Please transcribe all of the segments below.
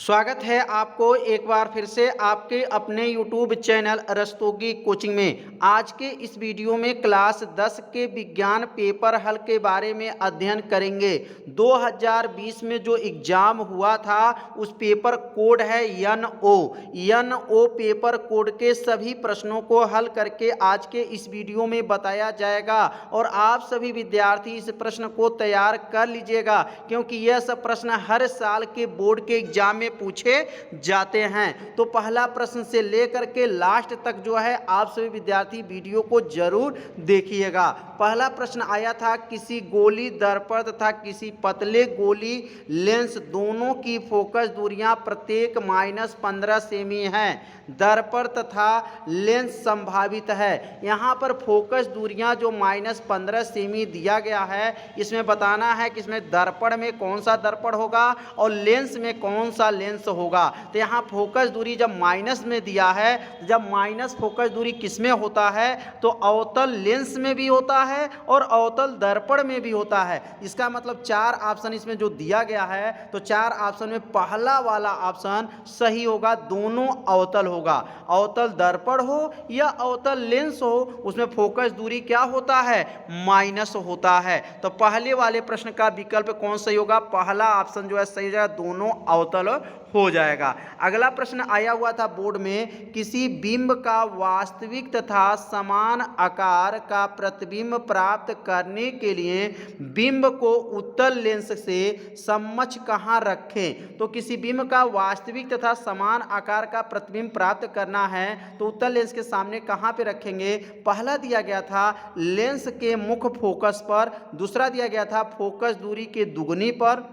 स्वागत है आपको एक बार फिर से आपके अपने YouTube चैनल रस्तोगी कोचिंग में। आज के इस वीडियो में क्लास 10 के विज्ञान पेपर हल के बारे में अध्ययन करेंगे। 2020 में जो एग्जाम हुआ था उस पेपर कोड है NO पेपर कोड के सभी प्रश्नों को हल करके आज के इस वीडियो में बताया जाएगा और आप सभी विद्यार्थी इस प्रश्न को तैयार कर लीजिएगा, क्योंकि यह सब प्रश्न हर साल के बोर्ड के एग्जाम में पूछे जाते हैं। तो पहला प्रश्न से लेकर के लास्ट तक जो है आप सभी विद्यार्थी वीडियो को जरूर देखिएगा। पहला प्रश्न आया था, किसी गोली दर्पण तथा किसी पतले गोली लेंस दोनों की फोकस दूरियां प्रत्येक -15 सेमी हैं। दर्पण तथा लेंस संभावित है। यहाँ पर फोकस दूरियां जो -15 सेमी दिया गया है, इसमें बताना है कि इसमें दर्पण में कौन सा दर्पण होगा और लेंस में कौन सा लेंस होगा। तो यहाँ फोकस दूरी जब माइनस में दिया है, जब माइनस फोकस दूरी किस में होता है तो अवतल लेंस में भी होता है और अवतल दर्पण में भी होता है। इसका मतलब 4 ऑप्शन इसमें जो दिया गया है तो 4 ऑप्शन में पहला वाला ऑप्शन सही होगा, दोनों अवतल होगा। अवतल दर्पण हो या अवतल लेंस हो, उसमें फोकस दूरी क्या होता है, माइनस होता है। तो पहले वाले प्रश्न का विकल्प कौन सही होगा, पहला ऑप्शन जो है सही हो जाएगा, दोनों अवतल हो जाएगा। अगला प्रश्न आया हुआ था बोर्ड में, किसी बिंब का वास्तविक तथा समान आकार का प्रतिबिंब प्राप्त करने के लिए बिंब को उत्तल लेंस से समक्ष कहाँ रखें। तो किसी बिंब का वास्तविक तथा समान आकार का प्रतिबिंब प्राप्त करना है तो उत्तल लेंस के सामने कहाँ पे रखेंगे। पहला दिया गया था लेंस के मुख्य फोकस पर, दूसरा दिया गया था फोकस दूरी के दुगुनी पर,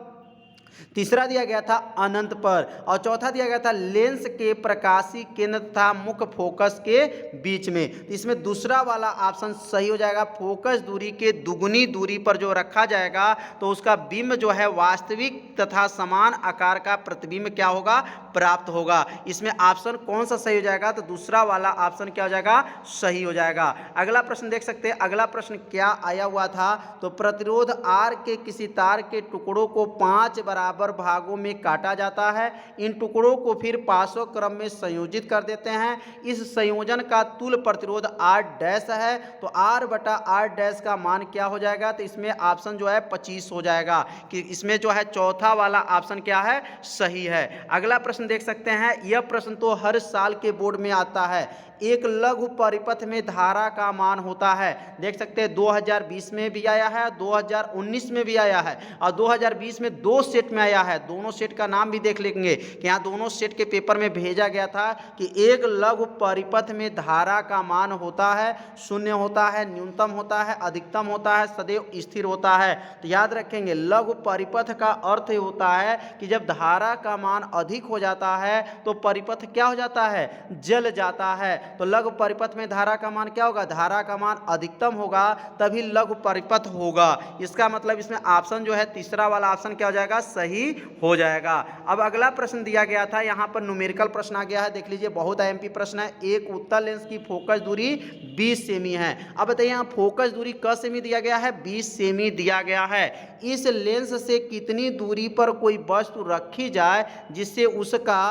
तीसरा दिया गया था अनंत पर और चौथा दिया गया था लेंस के प्रकाशीय केंद्र तथा मुख्य फोकस के बीच में। इसमें दूसरा वाला ऑप्शन सही हो जाएगा, फोकस दूरी के दुगुनी दूरी पर जो रखा जाएगा तो उसका बिंब जो है वास्तविक तथा समान आकार का प्रतिबिंब क्या होगा, प्राप्त होगा। इसमें ऑप्शन कौन सा सही हो जाएगा, तो दूसरा वाला ऑप्शन क्या हो जाएगा, सही हो जाएगा। अगला प्रश्न देख सकते हैं, अगला प्रश्न क्या आया हुआ था, तो प्रतिरोध R के किसी तार के टुकड़ों को 5 बराबर भागों में काटा जाता है। इन टुकड़ों को फिर पासों क्रम में संयोजित कर देते हैं। इस संयोजन का तुल्य प्रतिरोध R डैश है, तो R बटा R डैश का मान क्या हो जाएगा, तो इसमें ऑप्शन जो है 25 हो जाएगा, कि इसमें जो है चौथा वाला ऑप्शन क्या है, सही है। अगला प्रश्न देख सकते हैं, यह प्रश्न तो हर साल के बोर्ड में आता है। एक लघु परिपथ में धारा का मान होता है, देख सकते हैं 2020 में भी आया है, 2019 में भी आया है और 2020 में 2 सेट में आया है। दोनों सेट का नाम भी देख लेंगे कि यहाँ दोनों सेट के पेपर में भेजा गया था कि एक लघु परिपथ में धारा का मान होता है, शून्य होता है, न्यूनतम होता है, अधिकतम होता है, सदैव स्थिर होता है। तो याद रखेंगे लघु परिपथ का अर्थ होता है कि जब धारा का मान अधिक हो जाता है तो परिपथ क्या हो जाता है, जल जाता है। तो लघु परिपथ में धारा का मान क्या होगा, धारा का मान अधिकतम होगा तभी लघु परिपथ होगा। इसका मतलब इसमें ऑप्शन जो है तीसरा वाला ऑप्शन क्या हो जाएगा, सही हो जाएगा। अब अगला प्रश्न दिया गया था, यहाँ पर न्यूमेरिकल प्रश्न आ गया है, देख लीजिए बहुत आईएमपी प्रश्न है। एक उत्तल लेंस की फोकस दूरी 20 सेमी है। अब बताइए यहाँ फोकस दूरी क सेमी दिया गया है, 20 सेमी दिया गया है। इस लेंस से कितनी दूरी पर कोई वस्तु रखी जाए जिससे उसका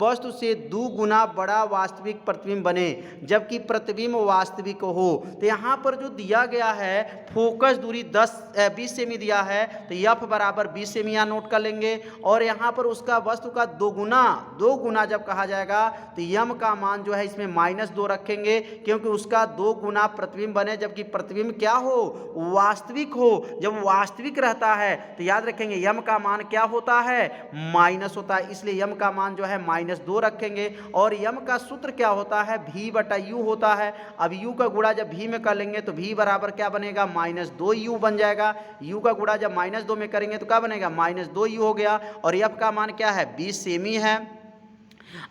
वस्तु से 2 गुना बड़ा वास्तविक प्रतिबिंब बने जबकि प्रतिबिंब वास्तविक हो। तो यहाँ पर जो दिया गया है फोकस दूरी 20 सेमी दिया है, तो F बराबर 20 सेमी यहाँ नोट कर लेंगे और यहाँ पर उसका वस्तु का 2 गुना जब कहा जाएगा तो M का मान जो है इसमें -2 रखेंगे, क्योंकि उसका 2 गुना प्रतिबिंब बने जबकि प्रतिबिंब क्या हो, वास्तविक हो। जब वास्तविक रहता है तो याद रखेंगे M का मान क्या होता है, माइनस होता है, इसलिए M का मान जो है -2 रखेंगे। और M का सूत्र क्या होता है, V बटा U होता है। अब U का गुणा जब V में कर लेंगे तो V बराबर क्या बनेगा, -2U बन जाएगा। U का गुणा जब -2 में करेंगे तो क्या बनेगा, -2U हो गया। और F का मान क्या है, 20 सेमी है।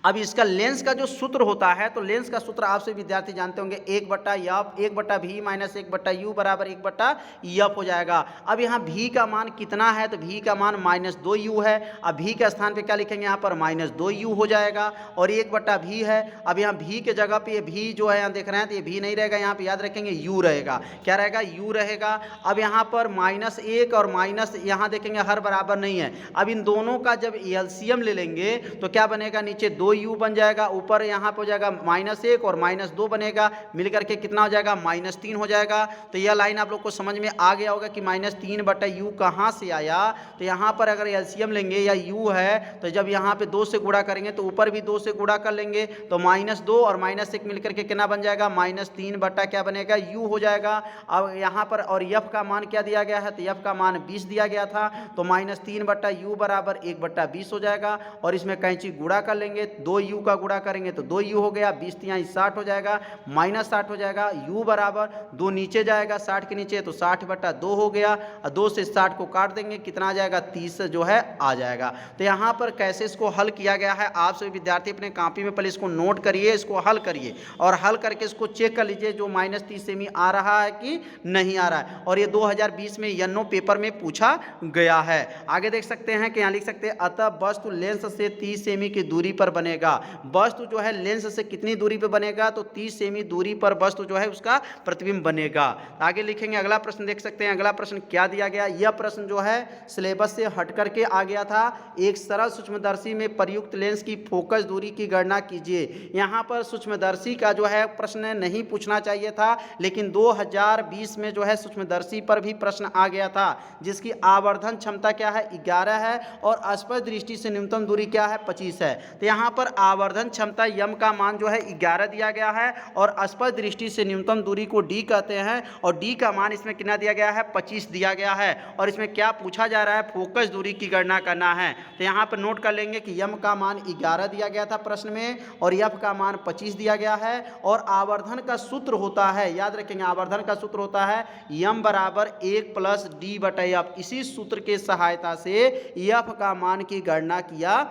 अब इसका लेंस का जो सूत्र होता है, तो लेंस का सूत्र आपसे विद्यार्थी जानते होंगे, 1/v माइनस 1/u बराबर 1/f हो जाएगा। अब यहाँ v का मान कितना है, तो v का मान -2u है। अब v के स्थान पे क्या लिखेंगे, यहाँ पर -2u हो जाएगा और 1/v है। अब यहाँ v के जगह पे ये v जो है यहाँ देख रहे हैं, तो ये v नहीं रहेगा, यहाँ पे याद रखेंगे u रहेगा। क्या रहेगा, u रहेगा। अब यहाँ पर -1 और माइनस यहाँ देखेंगे हर बराबर नहीं है। अब इन दोनों का जब एलसीएम ले लेंगे तो क्या बनेगा, नीचे 2u बन जाएगा, ऊपर यहाँ पे हो जाएगा -1 और -2 बनेगा, मिलकर के कितना हो जाएगा, -3 हो जाएगा। तो यह लाइन आप लोग को समझ में आ गया होगा कि -3/u कहाँ से आया। तो यहाँ पर अगर एलसीएम लेंगे या u है, तो जब यहाँ पे 2 से गुणा करेंगे तो ऊपर भी 2 से गुणा कर लेंगे, तो -2 और -1 मिलकर के कितना बन जाएगा, -3 क्या बनेगा, u हो जाएगा। अब यहाँ पर और f का मान क्या दिया गया है, तो f का मान 20 दिया गया था, तो -3/u बराबर 1/20 हो जाएगा। और इसमें कैंची गुणा कर लेंगे, 2u का गुणा करेंगे तो 2u हो गया, 20 × 60 हो जाएगा, -60 हो जाएगा। u बराबर 2 नीचे जाएगा 60 के नीचे, तो 60/2 हो गया। 2 से 60 को काट देंगे, कितना आ जाएगा, 30 जो है आ जाएगा। तो यहाँ पर कैसे इसको हल किया गया है, आप सभी विद्यार्थी अपने कॉपी में पहले इसको नोट करिए, इसको हल करिए और हल करके इसको चेक कर लीजिए जो -30 सेमी आ रहा है कि नहीं आ रहा है। और ये 2020 में यनो पेपर में पूछा गया है। आगे देख सकते हैं कि यहाँ लिख सकते हैं, अतः वस्तु लेंस से 30 सेमी की दूरी पर बनेगा। वस्तु जो है लेंस से कितनी दूरी पर बनेगा, तो 30 सेमी दूरी पर वस्तु जो है उसका प्रतिबिंब बनेगा। आगे लिखेंगे, अगला प्रश्न देख सकते हैं, अगला प्रश्न क्या दिया गया। यह प्रश्न जो है सिलेबस से हट करके आ गया था। एक सरल सूक्ष्मदर्शी में प्रयुक्त लेंस की फोकस दूरी की गणना कीजिए। यहाँ पर सूक्ष्मदर्शी का जो है प्रश्न नहीं पूछना चाहिए था, लेकिन 2020 में जो है सूक्ष्मदर्शी पर भी प्रश्न आ गया था, जिसकी आवर्धन क्षमता क्या है, 11 है और स्पर्श दृष्टि से न्यूनतम दूरी क्या है, 25 है। तो यहाँ पर आवर्धन क्षमता यम का मान जो है 11 दिया गया है और स्पर्श दृष्टि से न्यूनतम दूरी को डी कहते हैं और डी का मान इसमें कितना दिया गया है, 25 दिया गया है। और इसमें क्या पूछा जा रहा है, फोकस दूरी की गणना करना है। तो यहाँ पर नोट कर लेंगे कि यम का मान 11 दिया गया था प्रश्न में और यफ का मान 25 दिया गया है। और आवर्धन का सूत्र होता है, याद रखेंगे, आवर्धन का सूत्र होता है यम बराबर 1 + d/f। इसी सूत्र के सहायता से यफ का मान की गणना किया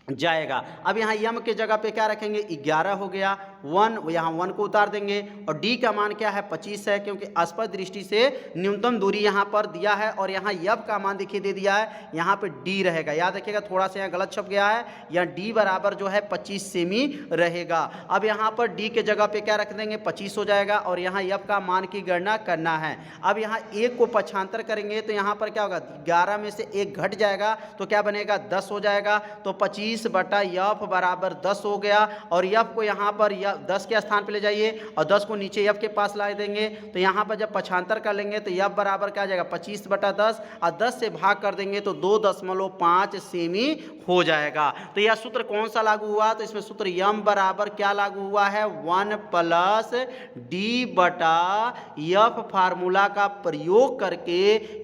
जाएगा। अब यहाँ यम के जगह पे क्या रखेंगे, 11 हो गया, 1 यहाँ 1 को उतार देंगे और डी का मान क्या है, 25 है, क्योंकि स्पर्श दृष्टि से न्यूनतम दूरी यहाँ पर दिया है। और यहाँ यफ का मान देखिए दे दिया है, यहाँ पे डी रहेगा, याद रखिएगा, थोड़ा सा यहाँ गलत छप गया है, यहाँ डी बराबर जो है 25 सेमी रहेगा। अब यहाँ पर डी के जगह पे क्या रख देंगे, 25 हो जाएगा और यहाँ यफ का मान की गणना करना है। अब यहाँ 1 को पक्षांतर करेंगे तो यहाँ पर क्या होगा, 11 में से 1 घट जाएगा तो क्या बनेगा, 10 हो जाएगा। तो 25/f बराबर 10 हो गया और यफ को यहाँ पर 10 के स्थान पे ले जाइए और 10 को नीचे यफ के पास ला देंगे। तो यहाँ पर जब पक्षांतर कर लेंगे तो यफ बराबर क्या आ जाएगा, 25/10 और 10 से भाग कर देंगे तो 2.5 सेमी हो जाएगा। तो यह सूत्र कौन सा लागू हुआ, तो इसमें सूत्र यम बराबर क्या लागू हुआ है, 1 + d/f फार्मूला का प्रयोग करके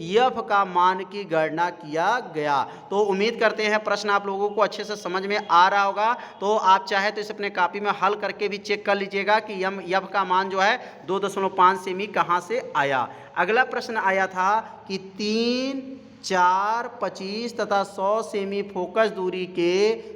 यफ का मान की गणना किया गया। तो उम्मीद करते हैं प्रश्न आप लोगों को अच्छे से समझ में आ रहा होगा। तो आप चाहे तो इसे अपने कॉपी में हल करके भी चेक कर लीजिएगा कि यफ का मान जो है 2.5 सेमी कहाँ से आया। अगला प्रश्न आया था कि 3, 4, 25 तथा 100 सेमी फोकस दूरी के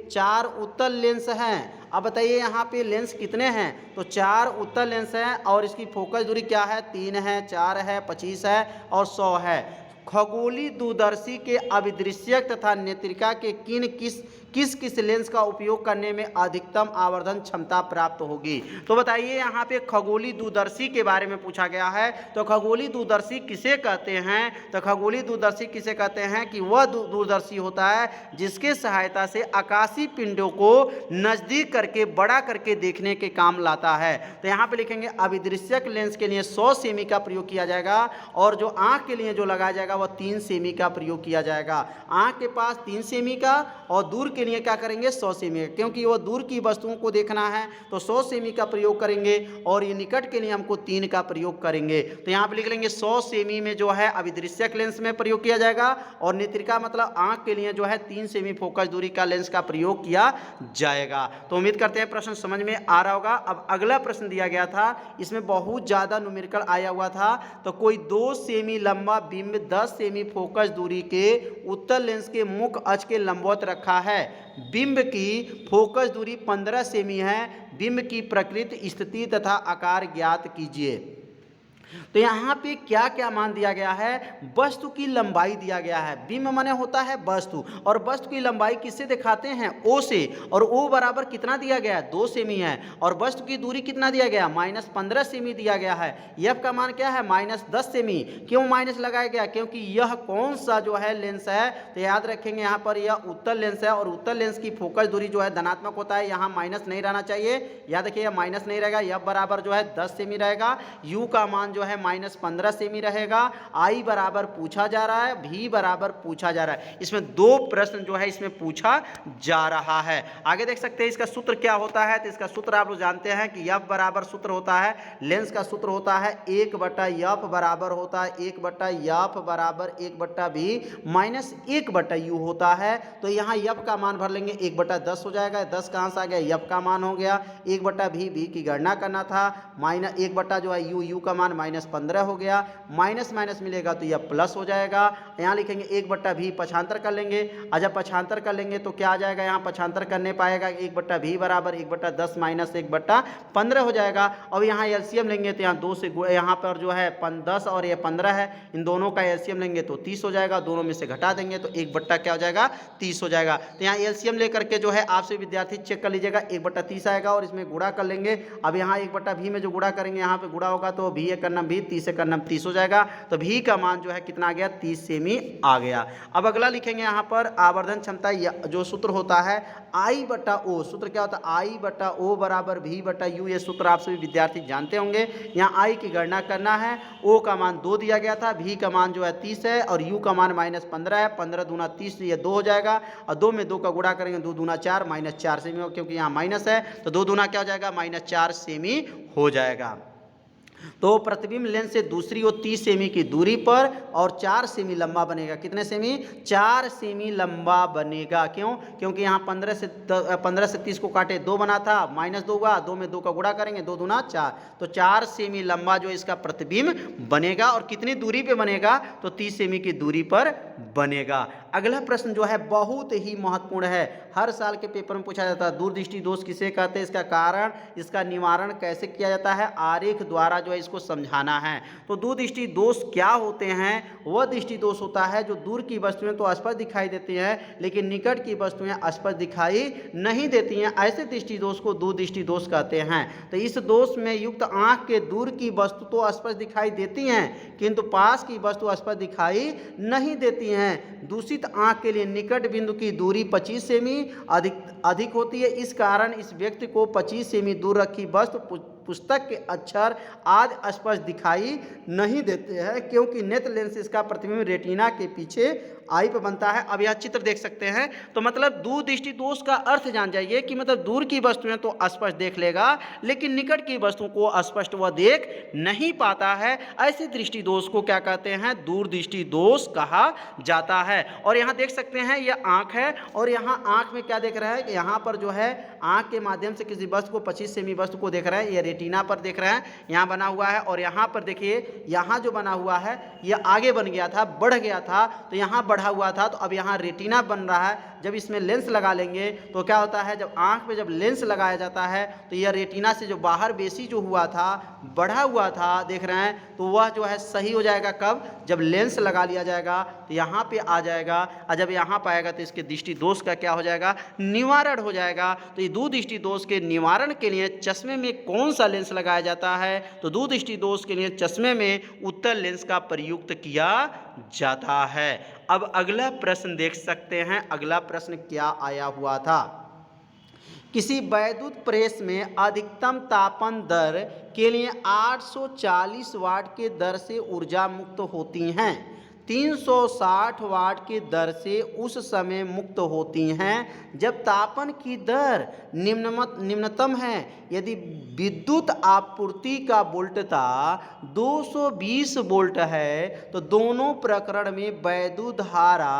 4 उत्तल लेंस हैं। अब बताइए यहाँ पे लेंस कितने हैं, तो 4 उत्तल लेंस हैं और इसकी फोकस दूरी क्या है, 3 है, 4 है, 25 है और 100 है। खगोलीय दूरदर्शी के अभिदृश्यक तथा नेत्रिका के किस लेंस का उपयोग करने में अधिकतम आवर्धन क्षमता प्राप्त होगी। तो बताइए यहाँ पे खगोलीय दूरदर्शी के बारे में पूछा गया है। तो खगोलीय दूरदर्शी किसे कहते हैं, तो खगोलीय दूरदर्शी किसे कहते हैं कि वह दूरदर्शी होता है जिसके सहायता से आकाशीय पिंडों को नज़दीक करके बड़ा करके देखने के काम लाता है। तो यहाँ पे लिखेंगे अभिदृश्यक लेंस के लिए 100 सेमी का प्रयोग किया जाएगा और जो आँख के लिए जो लगाया जाएगा वह 3 सेमी का प्रयोग किया जाएगा। आँख के पास 3 सेमी का और दूर के लिए क्या करेंगे, 100 सेमी का, क्योंकि वो दूर की वस्तुओं को देखना है तो 100 सेमी का प्रयोग करेंगे और ये निकट के लिए हमको 3 का प्रयोग करेंगे। तो यहाँ पे लिख लेंगे 100 सेमी में जो है अभिदृश्यक लेंस में प्रयोग किया जाएगा और नेत्रिका मतलब आँख के लिए जो है 3 सेमी फोकस दूरी का लेंस का प्रयोग किया जाएगा। तो उम्मीद करते हैं प्रश्न समझ में आ रहा होगा। अब अगला प्रश्न दिया गया था, इसमें बहुत ज़्यादा न्यूमेरिकल आया हुआ था। तो कोई 2 सेमी लंबा बिंब 10 सेमी फोकस दूरी के उत्तल लेंस के मुख्य अक्ष के लंबवत रखा है। बिंब की फोकस दूरी 15 सेमी है। बिंब की प्रकृति, स्थिति तथा आकार ज्ञात कीजिए। तो यहाँ पे क्या क्या मान दिया गया है? वस्तु की लंबाई दिया गया है। बिंब माने होता है वस्तु, और वस्तु की लंबाई किससे दिखाते हैं? ओ से, और ओ बराबर कितना दिया गया है? 2 सेमी है। और वस्तु की दूरी कितना दिया गया? -15 सेमी दिया गया है। एफ का मान क्या है? -10 सेमी। क्यों माइनस लगाया गया? क्योंकि यह कौन सा जो है लेंस है, तो याद रखेंगे यहाँ पर यह उत्तल लेंस है, और उत्तल लेंस की फोकस दूरी जो है धनात्मक होता है, यहाँ माइनस नहीं रहना चाहिए। याद रखिए माइनस नहीं रहेगा। एफ बराबर जो है 10 सेमी रहेगा। यू का मान जो है -15 सेमी रहेगा। आई बराबर पूछा जा रहा है, भी बराबर पूछा जा रहा है। इसमें 2 प्रश्न जो है इसमें पूछा जा रहा है। आगे देख सकते हैं इसका सूत्र क्या होता है। तो इसका सूत्र आप लोग जानते हैं कि एफ बराबर सूत्र होता है, लेंस का सूत्र होता है 1/f बराबर होता है 1/f बराबर 1/v माइनस 1/u होता है। तो यहाँ एफ का मान भर लेंगे, 1/10 हो जाएगा। 10 कहाँ से आ गया? एफ का मान हो गया। 1/v, v की गणना करना था, माइनस 1 जो है u का मान -15 हो गया। माइनस माइनस मिलेगा तो यह प्लस हो जाएगा। यहाँ लिखेंगे 1/v, पक्षांतर कर लेंगे। जब पक्षांतर कर लेंगे तो क्या आ जाएगा? यहाँ पक्षांतर करने पाएगा 1/v बराबर 1/10 माइनस 1/15 हो जाएगा। अब यहाँ एलसीएम लेंगे तो यहाँ 2 से यहाँ पर जो है 10 और ये 15 है, इन दोनों का एलसीएम लेंगे तो 30 हो जाएगा। दोनों में से घटा देंगे तो 1 क्या हो जाएगा? 30 हो जाएगा। तो यहाँ एलसीएम लेकर के जो है आपसे विद्यार्थी चेक कर लीजिएगा, 1/30 आएगा, और इसमें गुणा कर लेंगे। अब यहाँ 1/v में जो गुणा करेंगे, यहाँ पे गुणा होगा तो v 1 करना 20, 30 करना 30 हो जाएगा। तो v का मान जो है कितना आ गया? 30 सेमी आ गया। अब अगला लिखेंगे यहाँ पर आवर्धन क्षमता, जो सूत्र होता है I/O। सूत्र क्या होता है? I/O बराबर v/u। ये सूत्र आप सभी विद्यार्थी जानते होंगे। यहाँ I की गणना करना है। O का मान 2 दिया गया था, v का मान जो है 30 है, और u का मान -15 है। 15 दूना 30, ये 2 हो जाएगा, और 2 में 2 का गुणा करेंगे, 2 दूना 4, -4 सेमी, क्योंकि यहाँ माइनस है तो 2 दूना क्या हो जाएगा? -4 सेमी हो जाएगा। तो प्रतिबिंब लेंस से दूसरी ओर 30 सेमी की दूरी पर और 4 सेमी लंबा बनेगा। कितने सेमी? 4 सेमी लंबा बनेगा। क्यों? क्योंकि यहाँ 15 से 30 को काटे 2 बना था, -2 हुआ, 2 में 2 का गुणा करेंगे, 2 दूना 4, तो 4 सेमी लंबा जो इसका प्रतिबिंब बनेगा। और कितनी दूरी पे बनेगा? तो 30 सेमी की दूरी पर बनेगा। अगला प्रश्न जो है बहुत ही महत्वपूर्ण है, हर साल के पेपर में पूछा जाता है। दूरदृष्टि दोष किसे कहते हैं? इसका कारण, इसका निवारण कैसे किया जाता है? आरेख द्वारा जो है इसको समझाना है। तो दूरदृष्टि दोष क्या होते हैं? वह दृष्टि दोष होता है जो दूर की वस्तुएं तो स्पष्ट दिखाई देती हैं, लेकिन निकट की वस्तुएं स्पष्ट दिखाई नहीं देती हैं। ऐसे दृष्टि दोष को दूरदृष्टि दोष कहते हैं। तो इस दोष में युक्त आंख के दूर की वस्तु तो स्पष्ट दिखाई देती हैं, किंतु पास की वस्तु स्पष्ट दिखाई नहीं देती हैं। दूषित आंख के लिए निकट बिंदु की दूरी 25 सेमी अधिक होती है। इस कारण इस व्यक्ति को 25 सेमी दूर रखी वस्तु, पुस्तक के अक्षर आदि स्पष्ट दिखाई नहीं देते हैं, क्योंकि नेत्र लेंस इसका प्रतिबिंब रेटिना के पीछे आई पे बनता है। अब यह चित्र देख सकते हैं। तो मतलब दूरदृष्टि दोष का अर्थ जान जाइए कि मतलब दूर की वस्तुएं तो स्पष्ट देख लेगा, लेकिन निकट की वस्तुओं को स्पष्ट वह देख नहीं पाता है। ऐसे दृष्टि दोष को क्या कहते हैं? दूरदृष्टि दोष कहा जाता है। और यहाँ देख सकते हैं यह आंख है, और यहाँ आंख में क्या देख रहा है कि यहाँ पर जो है आंख के माध्यम से किसी वस्तु को 25 सेमी वस्तु को देख रहा है, यह रेटिना पर देख रहे हैं, यहाँ बना हुआ है। और यहाँ पर देखिए, यहाँ जो बना हुआ है यह आगे बन गया था, बढ़ गया था, तो यहाँ बढ़ा हुआ था, तो अब यहाँ रेटिना बन रहा है। जब इसमें लेंस लगा लेंगे तो क्या होता है? जब आंख पे जब लेंस लगाया जाता है तो यह रेटिना से जो बाहर बेसी जो हुआ था, बढ़ा हुआ था, देख रहे हैं, तो वह जो है सही हो जाएगा। कब? जब लेंस लगा लिया जाएगा तो यहाँ पे आ जाएगा, और जब यहाँ पर आएगा तो इसके दृष्टि दोष का क्या हो जाएगा? निवारण हो जाएगा। तो ये दूरदृष्टि दोष के निवारण के लिए चश्मे में कौन सा लेंस लगाया जाता है? तो दूरदृष्टि दोष के लिए चश्मे में उत्तल लेंस का प्रयुक्त किया जाता है। अब अगला प्रश्न देख सकते हैं। अगला प्रश्न क्या आया हुआ था? किसी वैद्युत प्रेस में अधिकतम तापन दर के लिए 840 वाट के दर से ऊर्जा मुक्त होती हैं, 360 वाट की दर से उस समय मुक्त होती हैं जब तापन की दर निम्नतम है। यदि विद्युत आपूर्ति का वोल्टता 220 वोल्ट है तो दोनों प्रकरण में वैद्युत धारा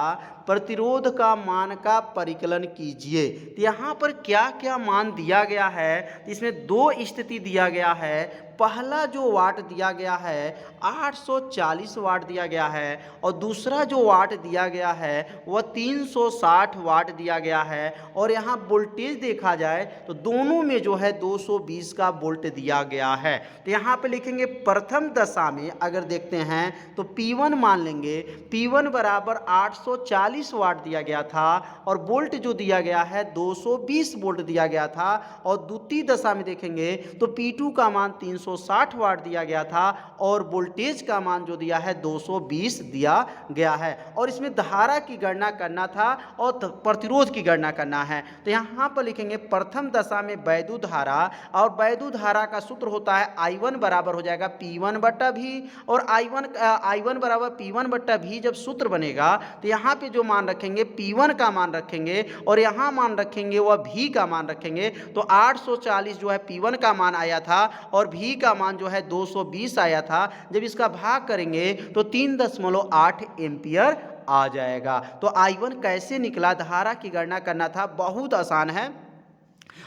प्रतिरोध का मान का परिकलन कीजिए। तो यहाँ पर क्या क्या मान दिया गया है, तो इसमें दो स्थिति दिया गया है। पहला जो वाट दिया गया है 840 वाट दिया गया है और दूसरा जो वाट दिया गया है वह 360 वाट दिया गया है। और यहाँ वोल्टेज देखा जाए तो दोनों में जो है 220 का वोल्ट दिया गया है। तो यहाँ पे लिखेंगे प्रथम दशा में अगर देखते हैं तो P1 मान लेंगे, P1 बराबर 840 वाट दिया गया था और वोल्ट जो दिया गया है 220 वोल्ट दिया गया था। और द्वितीय दशा में देखेंगे तो P2 का मान 360 वाट दिया गया था और वोल्टेज का मान जो दिया है 220 दिया गया है। और इसमें धारा की गणना करना था और प्रतिरोध की गणना करना है। तो यहाँ पर लिखेंगे प्रथम दशा में वैद्युत धारा, और वैद्युत धारा का सूत्र होता है I1 बराबर हो जाएगा P1/V। और I1 बराबर P1/V जब सूत्र बनेगा तो यहाँ पे जो मान रखेंगे P1 का मान रखेंगे और यहाँ मान रखेंगे वह V का मान रखेंगे। तो 840 जो है P1 का मान आया था और V का मान जो है 220 आया था। जब इसका भाग करेंगे तो 3.8 एम्पियर आ जाएगा। तो I1 कैसे निकला, धारा की गणना करना था, बहुत आसान है।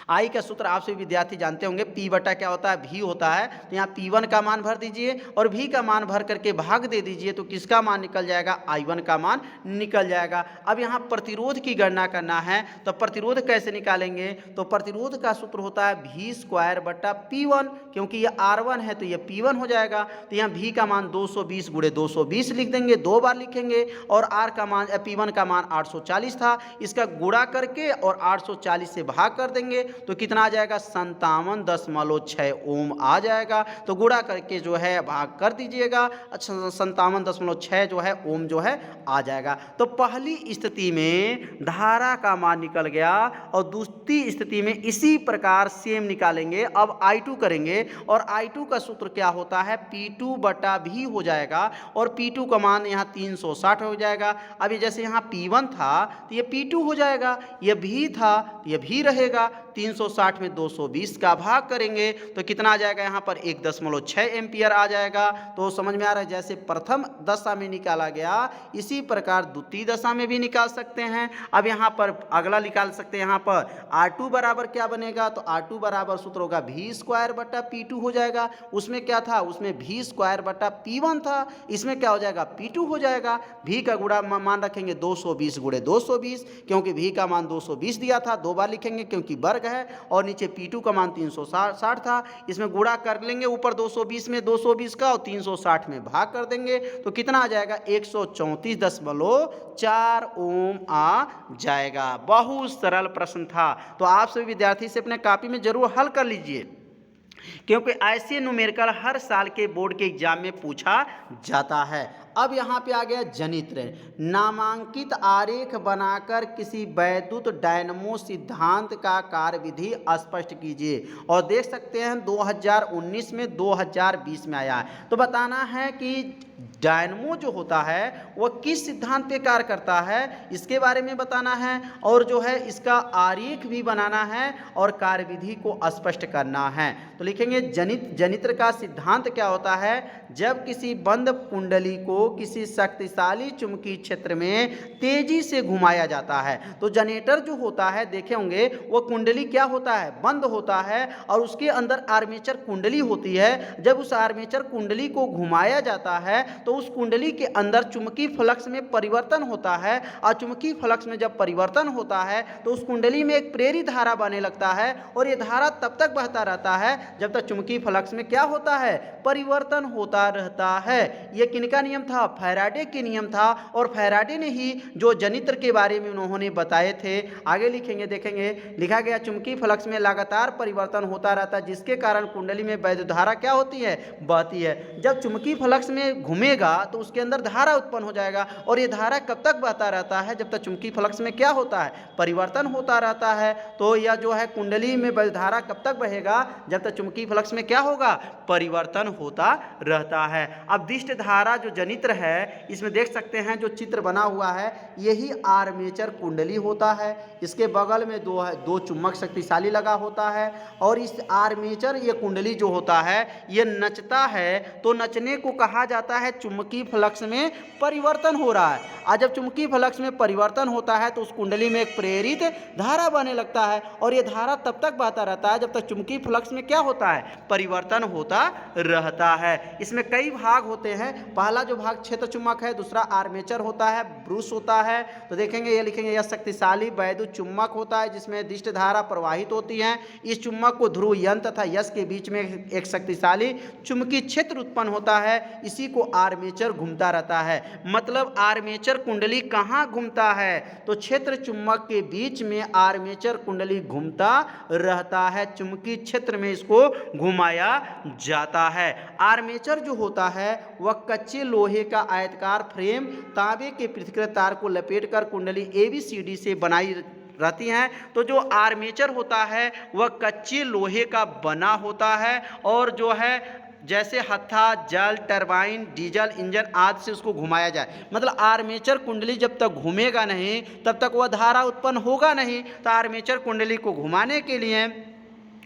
आई का सूत्र आप सभी विद्यार्थी जानते होंगे, P बटा क्या होता है, V होता है। तो यहाँ P1 का मान भर दीजिए और V का मान भर करके भाग दे दीजिए तो किसका मान निकल जाएगा, I1 का मान निकल जाएगा। अब यहाँ प्रतिरोध की गणना करना है तो प्रतिरोध कैसे निकालेंगे, तो प्रतिरोध का सूत्र होता है V² बटा P1, क्योंकि ये R1 है तो ये P1 हो जाएगा। तो यहाँ V का मान 220 गुणे 220 लिख देंगे, दो बार लिखेंगे। और R का मान P1 का मान 840 था, इसका गुणा करके और 840 से भाग कर देंगे तो कितना आ जाएगा, 57.6 ओम आ जाएगा। तो गुणा करके जो है भाग कर दीजिएगा, 57.6 जो है ओम जो है आ जाएगा। तो पहली स्थिति में धारा का मान निकल गया और दूसरी स्थिति में इसी प्रकार सेम निकालेंगे। अब I2 करेंगे और I2 का सूत्र क्या होता है, P2/V हो जाएगा और P2 का मान यहाँ 360 हो जाएगा। अभी जैसे यहाँ P1 था तो ये P2 हो जाएगा, ये V था तो ये V रहेगा। 360 में 220 का भाग करेंगे तो कितना आ जाएगा, यहाँ पर 1.6 एम्पियर आ जाएगा। तो समझ में आ रहा है, जैसे प्रथम दशा में निकाला गया इसी प्रकार द्वितीय दशा में भी निकाल सकते हैं। अब यहाँ पर अगला निकाल सकते हैं, यहाँ पर R2 बराबर क्या बनेगा, तो R2 बराबर सूत्र होगा V² बटा P2 हो जाएगा। उसमें क्या था, उसमें V² बटा P1 था, इसमें क्या हो जाएगा, P2 हो जाएगा। V का गुणा मान रखेंगे 220 गुणे 220, क्योंकि V का मान 220 दिया था, दो बार लिखेंगे क्योंकि वर्ग है। और नीचे P2 का मान 360 था, इसमें गुणा कर लेंगे ऊपर 220 में 220 का और 360 में भाग कर देंगे तो कितना आ जाएगा, 134.4 ओम आ जाएगा। बहुत सरल प्रश्न था, तो आप सभी विद्यार्थी से अपने कॉपी में जरूर हल कर लीजिए, क्योंकि ऐसे न्यूमेरिकल हर साल के बोर्ड के एग्जाम में पूछा जाता है। अब यहाँ पे आ गया जनित्र। नामांकित आरेख बनाकर किसी वैद्युत डायनमो सिद्धांत का कार्यविधि स्पष्ट कीजिए। और देख सकते हैं 2019 में 2020 में आया है। तो बताना है कि डायनमो जो होता है वह किस सिद्धांत पे कार्य करता है, इसके बारे में बताना है और जो है इसका आरेख भी बनाना है और कार्यविधि को स्पष्ट करना है। तो लिखेंगे जनित्र का सिद्धांत क्या होता है, जब किसी बंद कुंडली को किसी शक्तिशाली चुंबकीय क्षेत्र में तेजी से घुमाया जाता है। तो जनरेटर जो होता है देखे होंगे, वह कुंडली क्या होता है, बंद होता है और उसके अंदर आर्मेचर कुंडली होती है। जब उस आर्मेचर कुंडली को घुमाया जाता है तो उस कुंडली के अंदर चुंबकीय फ्लक्स में परिवर्तन होता है और चुंबकीय फ्लक्स में जब परिवर्तन होता है तो उस कुंडली में एक प्रेरित धारा बहने लगता है और ये धारा तब तक बहता रहता है जब तक चुंबकीय फ्लक्स में क्या होता है, परिवर्तन होता रहता है। यह किनका नियम था, फैराडे के नियम था और फैराडे ने ही जो जनित्र के बारे में उन्होंने बताए थे। आगे लिखेंगे, देखेंगे लिखा गया चुंबकीय फ्लक्स में लगातार परिवर्तन होता रहता है जिसके कारण कुंडली में वैद्युत धारा क्या होती है, बहती है। जब चुंबकीय फ्लक्स में घूमेगा तो उसके अंदर धारा उत्पन्न हो जाएगा और ये धारा कब तक बहता रहता है, जब तक चुंबकीय फ्लक्स में क्या होता है, परिवर्तन होता रहता है। तो यह जो है कुंडली में वैद्युत धारा कब तक बहेगा, जब तक चुंबकीय फ्लक्स में क्या होगा, परिवर्तन होता रहता है। अब दिष्ट धारा जो जनित्र चित्र है, इसमें देख सकते हैं जो चित्र बना हुआ है यही आर्मेचर कुंडली होता है। इसके बगल में दो चुंबक शक्तिशाली लगा होता है और इस आर्मेचर ये कुंडली जो होता है ये नचता है, तो नचने को कहा जाता है चुंबकीय फ्लक्स में परिवर्तन हो रहा है। और जब चुंबकीय फ्लक्स में परिवर्तन होता है तो उस कुंडली में एक प्रेरित धारा बहने लगता है और ये धारा तब तक बहता रहता है जब तक चुंबकीय फ्लक्स में क्या होता है, परिवर्तन होता रहता है। इसमें कई भाग होते हैं। पहला जो भाग क्षेत्र चुंबक है, दूसरा आर्मेचर होता है, ब्रूस होता है। तो देखेंगे ये लिखेंगे यह शक्तिशाली वैद्युत चुंबक होता है जिसमें दिष्ट धारा प्रवाहित होती है। इस चुंबक को ध्रुव यन तथा यस के बीच में एक शक्तिशाली चुंबकीय क्षेत्र उत्पन्न होता है, इसी को आर्मेचर घूमता रहता है। मतलब आर्मेचर कुंडली कहाँ घूमता है, तो क्षेत्र चुंबक के बीच में आर्मेचर कुंडली घूमता रहता है, चुंबकीय क्षेत्र में इसको घुमाया जाता है। आर्मेचर जो होता है वह कच्चे लोहे का आयताकार फ्रेम तांबे के पृथ्वीकृत तार को लपेटकर कुंडली ABCD से बनाई रहती हैं। तो जो आर्मेचर होता है वह कच्चे लोहे का बना होता है और जो है जैसे हत्था, जल, टरबाइन, डीजल इंजन आदि से उसको घुमाया जाए। मतलब आर्मेचर कुंडली जब तक घूमेगा नहीं तब तक वह धारा उत्पन्न होगा नहीं। तो आर्मेचर कुंडली को घुमाने के लिए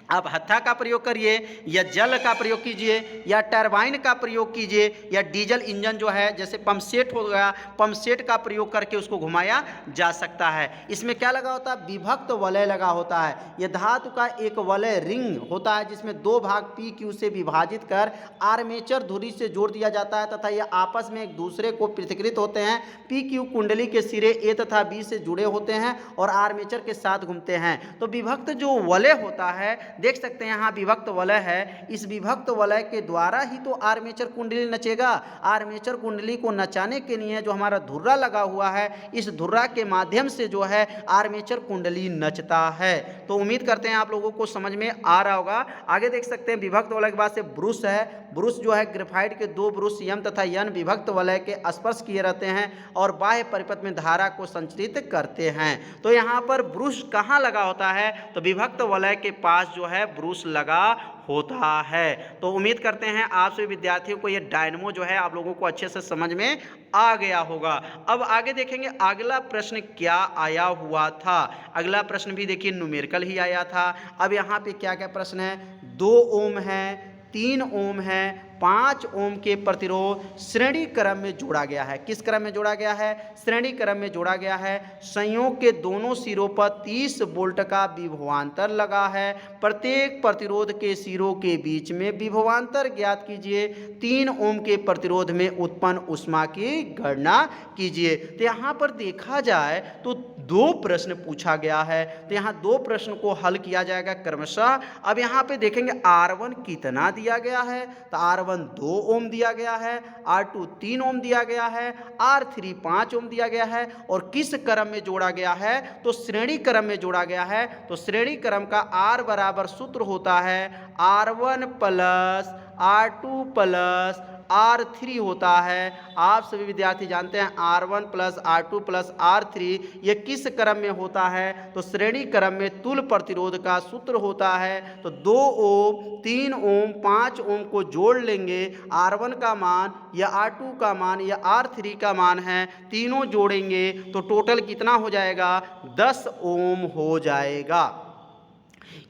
आप हत्था का प्रयोग करिए या जल का प्रयोग कीजिए या टरबाइन का प्रयोग कीजिए या डीजल इंजन जो है जैसे पंप सेट हो गया, पंप सेट का प्रयोग करके उसको घुमाया जा सकता है। इसमें क्या लगा होता है, विभक्त वलय लगा होता है। यह धातु का एक वलय रिंग होता है जिसमें दो भाग PQ से विभाजित कर आर्मेचर धुरी से जोड़ दिया जाता है तथा यह आपस में एक दूसरे को पृथक्कृत होते हैं। PQ कुंडली के सिरे A तथा B से जुड़े होते हैं और आर्मेचर के साथ घूमते हैं। तो विभक्त जो वलय होता है, देख सकते हैं यहाँ विभक्त वलय है, इस विभक्त वलय के द्वारा ही तो आर्मेचर कुंडली नचेगा। आर्मेचर कुंडली को नचाने के लिए जो हमारा धुर्रा लगा हुआ है, इस धुर्रा के माध्यम से जो है आर्मेचर कुंडली नचता है। तो उम्मीद करते हैं आप लोगों को समझ में आ रहा होगा। आगे देख सकते हैं विभक्त वलय के बाद से ब्रूस है। ब्रूस जो है ग्रेफाइट के दो ब्रूस यम तथा यन विभक्त वलय के स्पर्श किए रहते हैं और बाह्य परिपथ में धारा को संचरित करते हैं। तो यहाँ पर ब्रूस कहाँ लगा होता है, तो विभक्त वलय के पास जो है ब्रूस लगा होता है। तो उम्मीद करते हैं आप सभी विद्यार्थियों को ये डायनमो जो है आप लोगों को अच्छे से समझ में आ गया होगा। अब आगे देखेंगे अगला प्रश्न क्या आया हुआ था। अगला प्रश्न भी देखिए न्यूमेरिकल ही आया था। अब यहाँ पे क्या क्या प्रश्न है, 2 ओम है, 3 ओम है, 5 ओम के प्रतिरोध श्रेणी क्रम में जोड़ा गया है। किस क्रम में जोड़ा गया है, श्रेणी क्रम में जोड़ा गया है। संयोग के दोनों सिरों पर 30 वोल्ट का विभवांतर लगा है। प्रत्येक प्रतिरोध के सिरों के बीच में विभवांतर ज्ञात कीजिए। 3 ओम के प्रतिरोध में उत्पन्न ऊष्मा की गणना कीजिए। तो यहाँ पर देखा जाए तो 2 प्रश्न पूछा गया है। तो यहाँ 2 प्रश्न को हल किया जाएगा क्रमशः। अब यहाँ पे देखेंगे R1 कितना दिया गया है, तो R1 2 ओम दिया गया है, R2 3 ओम दिया गया है, R3 5 ओम दिया गया है और किस क्रम में जोड़ा गया है, तो श्रेणी क्रम में जोड़ा गया है। तो श्रेणी क्रम का R बराबर सूत्र होता है R1 plus R2 plus R3 होता है। आप सभी विद्यार्थी जानते हैं R1 plus R2 plus R3 ये किस क्रम में होता है, तो श्रेणी क्रम में तुल्य प्रतिरोध का सूत्र होता है। तो 2 ओम, 3 ओम, 5 ओम को जोड़ लेंगे, R1 का मान या R2 का मान या R3 का मान है, तीनों जोड़ेंगे तो टोटल कितना हो जाएगा, 10 ओम हो जाएगा।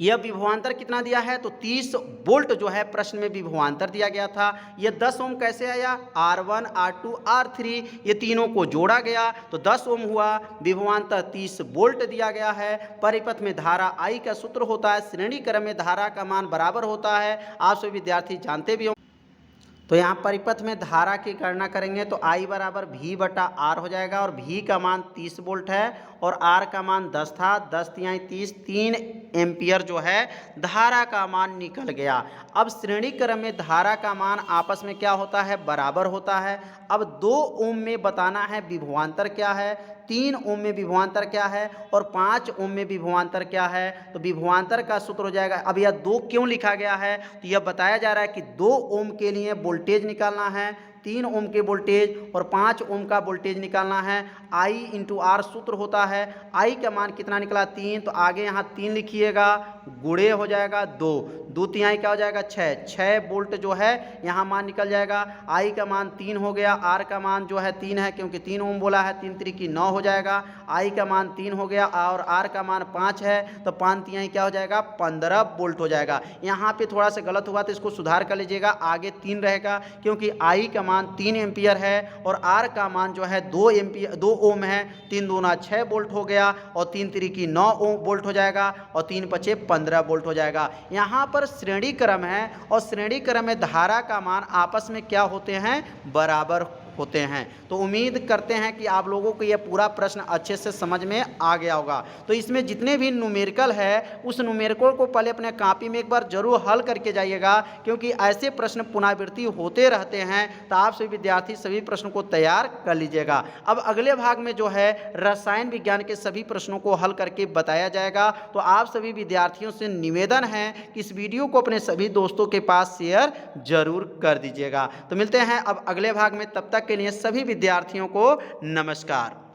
यह विभवांतर कितना दिया है, तो 30 वोल्ट जो है प्रश्न में विभवांतर दिया गया था। यह 10 ओम कैसे आया, R1 R2 R3 ये तीनों को जोड़ा गया तो 10 ओम हुआ। विभवांतर 30 वोल्ट दिया गया है। परिपथ में धारा I का सूत्र होता है, श्रेणी क्रम में धारा का मान बराबर होता है, आप सभी विद्यार्थी जानते भी होंगे। तो यहाँ परिपथ में धारा की गणना करेंगे तो I बराबर V/R हो जाएगा और V का मान 30 वोल्ट है और R का मान 10 था, 10 तिहाई 30, 3 एम्पियर जो है धारा का मान निकल गया। अब श्रेणी क्रम में धारा का मान आपस में क्या होता है, बराबर होता है। अब 2 ओम में बताना है विभवांतर क्या है, 3 ओम में विभवांतर क्या है और 5 ओम में विभवांतर क्या है। तो विभवांतर का सूत्र हो जाएगा, अब यह 2 क्यों लिखा गया है, तो यह बताया जा रहा है कि 2 ओम के लिए वोल्टेज निकालना है, 3 ओम के वोल्टेज और 5 ओम का वोल्टेज निकालना है। I इंटू आर सूत्र होता है, I का मान कितना निकला 3, तो आगे यहाँ 3 लिखिएगा, गुणे हो जाएगा 2, 2 तिहाई क्या हो जाएगा 6 वोल्ट जो है यहाँ मान निकल जाएगा। I का मान 3 हो गया, R का मान जो है 3 है क्योंकि 3 ओम बोला है, 3 त्रिकी 9 हो जाएगा। I का मान 3 हो गया और R का मान 5 है, तो 5 तिहाई क्या हो जाएगा 15 वोल्ट हो जाएगा। यहाँ पे थोड़ा सा गलत हुआ तो इसको सुधार कर लीजिएगा, आगे 3 रहेगा क्योंकि I का मान 3 एम्पियर है और R का मान जो है 2 ओम है। 3 दूना 6 वोल्ट हो गया और 3 त्रिकी 9 वोल्ट हो जाएगा और 3 पचे 15 वोल्ट हो जाएगा। यहाँ पर श्रेणी क्रम है और श्रेणी क्रम में धारा का मान आपस में क्या होते हैं, बराबर होते हैं। तो उम्मीद करते हैं कि आप लोगों को यह पूरा प्रश्न अच्छे से समझ में आ गया होगा। तो इसमें जितने भी न्यूमेरिकल है उस न्यूमेरिकल को पहले अपने कॉपी में एक बार जरूर हल करके जाइएगा, क्योंकि ऐसे प्रश्न पुनरावृत्ति होते रहते हैं। तो आप सभी विद्यार्थी सभी प्रश्नों को तैयार कर लीजिएगा। अब अगले भाग में जो है रसायन विज्ञान के सभी प्रश्नों को हल करके बताया जाएगा। तो आप सभी विद्यार्थियों से निवेदन है कि इस वीडियो को अपने सभी दोस्तों के पास शेयर जरूर कर दीजिएगा। तो मिलते हैं अब अगले भाग में, तब तक के लिए सभी विद्यार्थियों को नमस्कार।